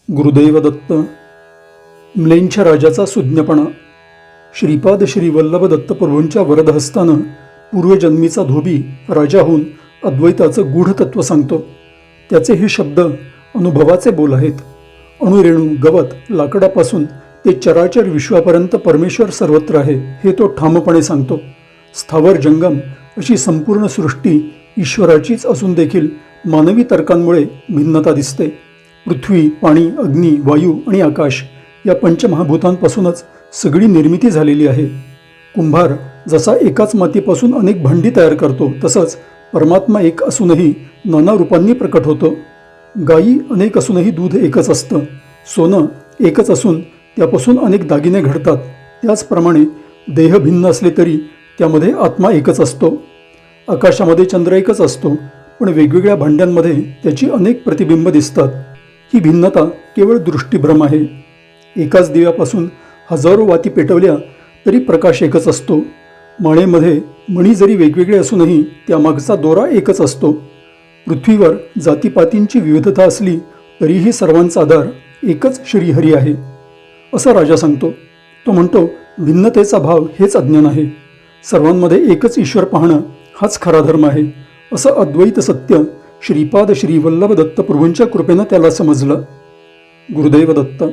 गुरुदैव दत्त. म्लेंछ्या राजाचा सुज्ञपणा. श्रीपाद श्री वल्लभ दत्त प्रभूंच्या वरदहस्तानं पूर्वजन्मीचा धोबी राजा होऊन अद्वैताचं गूढ तत्व सांगतो. त्याचे हे शब्द अनुभवाचे बोल आहेत. अणुरेणू, गवत, लाकडापासून ते चराचर विश्वापर्यंत परमेश्वर सर्वत्र आहे हे तो ठामपणे सांगतो. स्थावर जंगम अशी संपूर्ण सृष्टी ईश्वराचीच असून देखील मानवी तर्कांमुळे भिन्नता दिसते. पृथ्वी, पाणी, अग्नी, वायू आणि आकाश या पंचमहाभूतांपासूनच सगळी निर्मिती झालेली आहे. कुंभार जसा एकाच मातीपासून अनेक भांडी तयार करतो, तसंच परमात्मा एक असूनही नाना रूपांनी प्रकट होतो. गायी अनेक असूनही दूध एकच असतं. सोनं एकच असून त्यापासून अनेक दागिने घडतात. त्याचप्रमाणे देह भिन्न असले तरी त्यामध्ये आत्मा एकच असतो. आकाशामध्ये चंद्र एकच असतो, पण वेगवेगळ्या भांड्यांमध्ये त्याची अनेक प्रतिबिंब दिसतात. ही भिन्नता केवळ दृष्टीभ्रम आहे. एकाच दिव्यापासून हजारो वाती पेटवल्या तरी प्रकाश एकच असतो. माळेमध्ये मणी जरी वेगवेगळे असूनही त्यामागचा दोरा एकच असतो. पृथ्वीवर जातीपातींची विविधता असली तरीही सर्वांचा आधार एकच श्रीहरी आहे, असं राजा सांगतो. तो म्हणतो, भिन्नतेचा भाव हेच अज्ञान आहे. सर्वांमध्ये एकच ईश्वर पाहणं हाच खरा धर्म आहे. असं अद्वैत सत्य श्रीपाद श्री वल्लभ दत्त प्रभूंच्या कृपेनं त्याला समजलं. गुरुदैव दत्त.